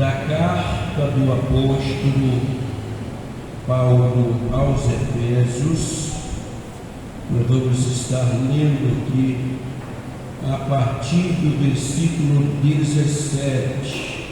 da carta do apóstolo Paulo aos Efésios. Nós vamos estar lendo aqui a partir do versículo 17.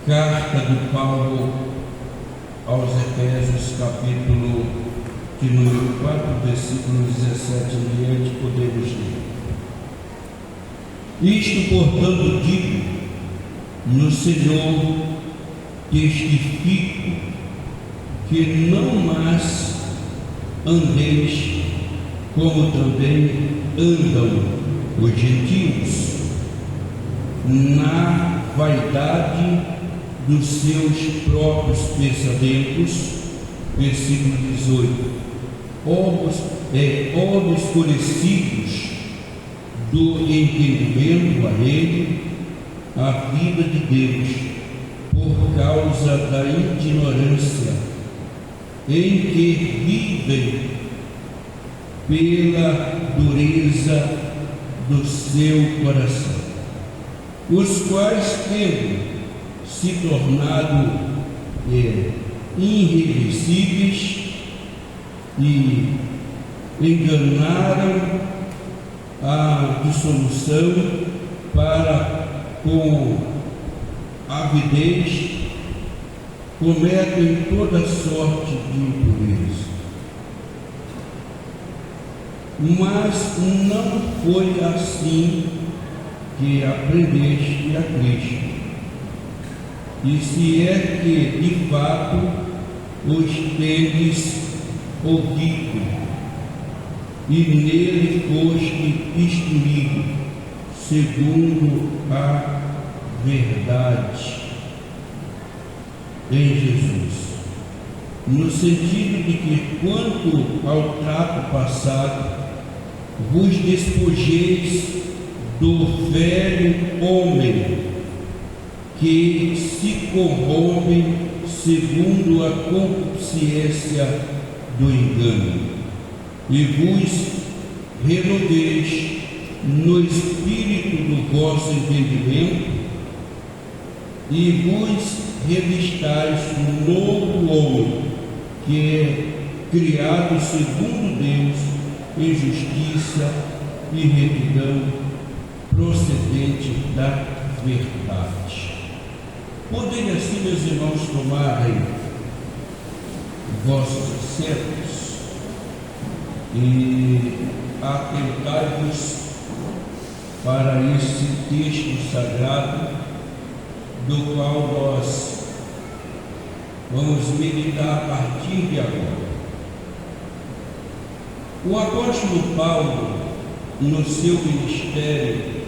Carta de Paulo aos Efésios, capítulo de número 4, versículo 17 em diante, podemos ler. Isto, portanto, digo, no Senhor testifico, que não mais andeis como também andam os gentios, na vaidade dos seus próprios pensamentos. Versículo 18. Homens escurecidos do entendimento alheio à vida de Deus, por causa da ignorância em que vivem, pela dureza do seu coração, os quais, tendo se tornado irreversíveis, e enganaram a dissolução para com avidez, cometem toda sorte de impureza. Mas não foi assim que aprendeste a Cristo, e se é que de fato os tendes ouvido, e nele foste instruído, segundo a verdade em Jesus, no sentido de que, quanto ao trato passado, vos despojeis do velho homem, que se corrompe segundo a concupiscência do engano, e vos renoveis no espírito do vosso entendimento, e vos revistais um novo homem, que é criado segundo Deus em justiça e retidão, procedente da verdade. Podem assim, meus irmãos, tomarem vossos assentos e atentai-vos para esse texto sagrado, do qual nós vamos meditar a partir de agora. O apóstolo Paulo, no seu ministério,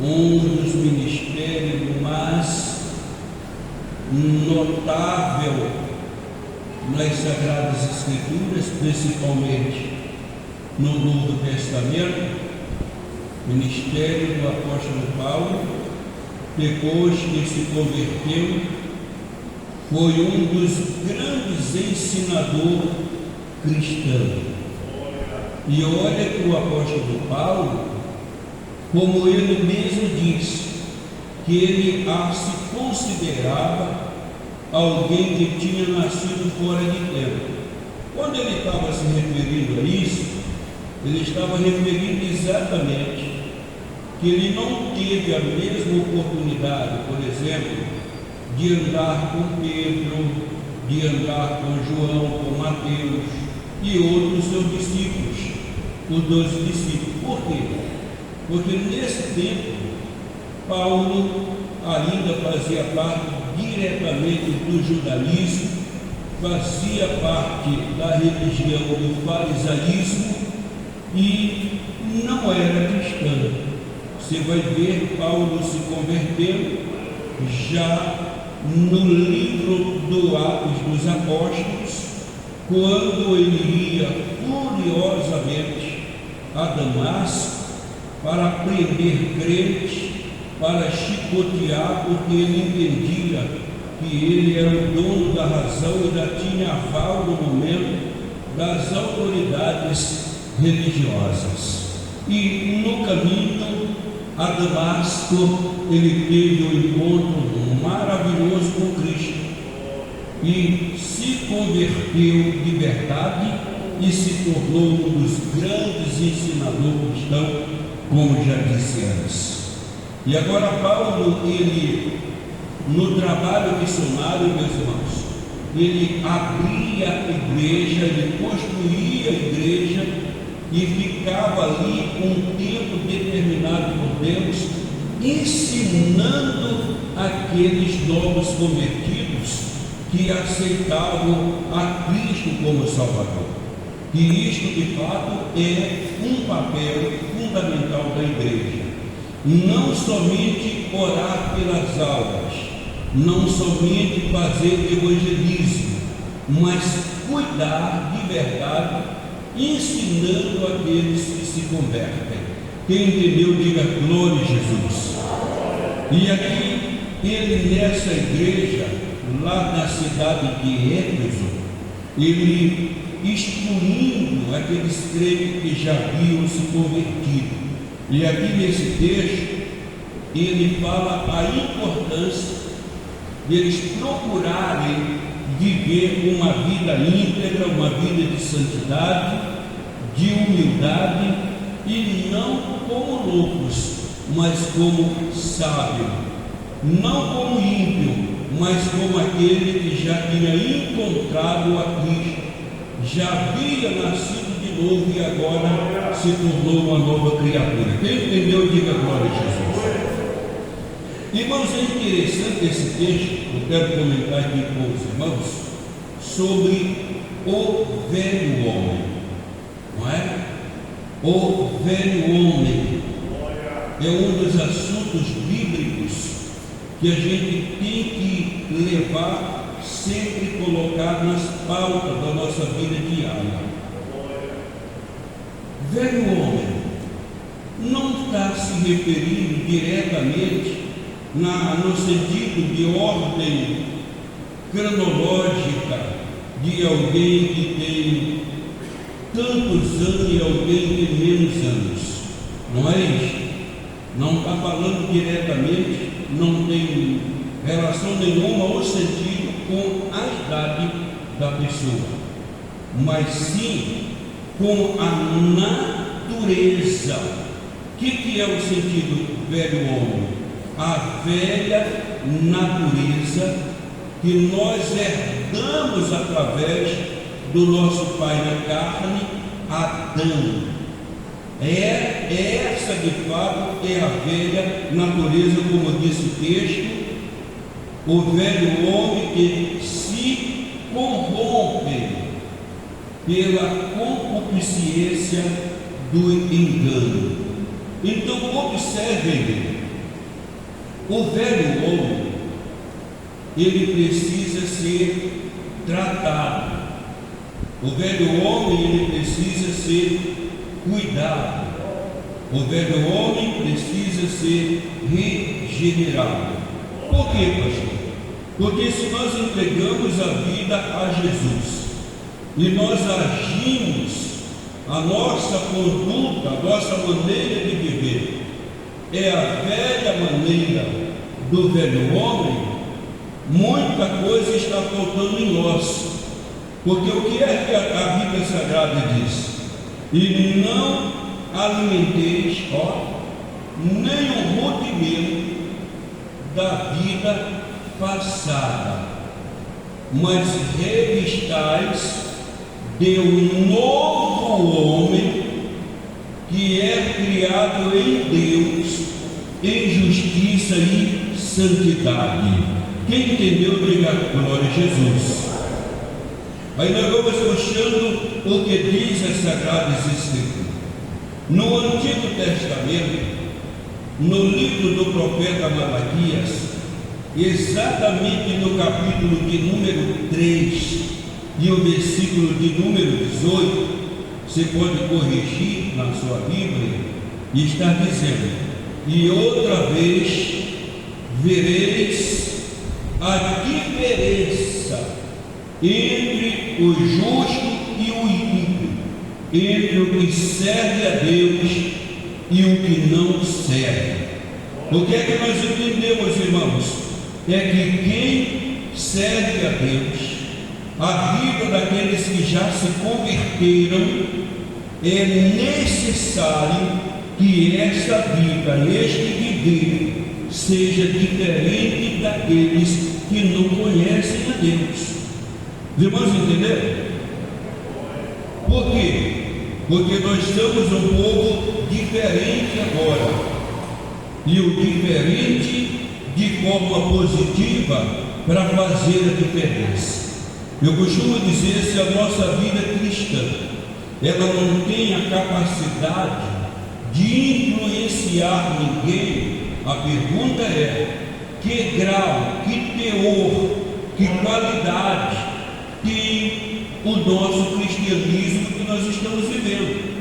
um dos ministérios mais notável nas Sagradas Escrituras, principalmente no Novo Testamento, ministério do apóstolo Paulo, depois que se converteu, foi um dos grandes ensinadores cristãos. E olha que o apóstolo Paulo, como ele mesmo disse, que ele se considerava alguém que tinha nascido fora de tempo. Quando ele estava se referindo a isso, ele estava referindo exatamente que ele não teve a mesma oportunidade, por exemplo, de andar com Pedro, de andar com João, com Mateus e outros seus discípulos, os 12 discípulos. Por quê? Porque nesse tempo Paulo ainda fazia parte diretamente do judaísmo, fazia parte da religião do farisaísmo e não era cristão. Você vai ver Paulo se convertendo já no livro do Atos dos Apóstolos, quando ele ia furiosamente a Damasco para prender crentes, para chicotear, porque ele entendia que ele era o dono da razão e ainda tinha aval no momento das autoridades religiosas. E no caminho a Damasco, ele teve um encontro maravilhoso com Cristo e se converteu de verdade e se tornou um dos grandes ensinadores cristãos, como já disse antes. E agora Paulo, ele, no trabalho missionário, meus irmãos, ele abria a igreja, ele construía a igreja e ficava ali um tempo determinado por Deus, ensinando aqueles novos convertidos que aceitavam a Cristo como Salvador. E isto de fato é um papel fundamental da igreja. Não somente orar pelas almas, não somente fazer evangelismo, mas cuidar de verdade, ensinando aqueles que se convertem. Quem entendeu, diga glória a Jesus. E aqui, ele nessa igreja, lá na cidade de Éfeso, ele instruindo aqueles crentes que já haviam se convertido. E aqui nesse texto, ele fala a importância de eles procurarem viver uma vida íntegra, uma vida de santidade, de humildade, e não como loucos, mas como sábios, não como ímpio, mas como aquele que já tinha encontrado a Cristo, já havia nascido de novo e agora se tornou uma nova criatura. Quem entendeu, diga glória a Jesus. Irmãos, é interessante esse texto, eu quero comentar aqui com os irmãos, sobre o velho homem, não é? O velho homem é um dos assuntos bíblicos que a gente tem que levar, sempre colocar nas pautas da nossa vida diária. Velho homem não está se referindo diretamente no sentido de ordem cronológica de alguém que tem tantos anos e alguém que tem menos anos. Não é isso? Não está falando diretamente, não tem relação nenhuma ou sentido com a idade da pessoa, mas sim com a natureza. O que é o sentido velho homem? A velha natureza que nós herdamos através do nosso pai na carne, Adão. Essa de fato é a velha natureza, como disse o texto, o velho homem que se corrompe pela concupiscência do engano. Então observem, o velho homem, ele precisa ser tratado. O velho homem, ele precisa ser cuidado. O velho homem precisa ser regenerado. Por quê, pastor? Porque se nós entregamos a vida a Jesus e nós agimos, a nossa conduta, a nossa maneira de viver é a velha maneira do velho homem, muita coisa está faltando em nós. Porque o que é que a Bíblia Sagrada diz? E não alimenteis, nem o rudimento da vida passada, mas revistais de um novo homem que é criado em Deus, em justiça e santidade. Quem entendeu, diga glória a Jesus. Aí nós vamos puxando o que diz as Sagradas Escrituras. No Antigo Testamento, no livro do profeta Malaquias, exatamente no capítulo de número 3 e o versículo de número 18, você pode corrigir na sua Bíblia, e está dizendo: e outra vez vereis a diferença entre o justo e o ímpio, entre o que serve a Deus e o que não serve. O que é que nós entendemos, irmãos? É que quem serve a Deus, a vida daqueles que já se converteram, é necessário que essa vida, este viver, seja diferente daqueles que não conhecem a Deus. Os irmãos entenderam? Por quê? Porque nós somos um povo diferente agora, e o diferente de forma positiva para fazer a diferença. Eu costumo dizer, se a nossa vida cristã ela não tem a capacidade de influenciar ninguém, a pergunta é: que grau, que teor, que qualidade tem o nosso cristianismo que nós estamos vivendo?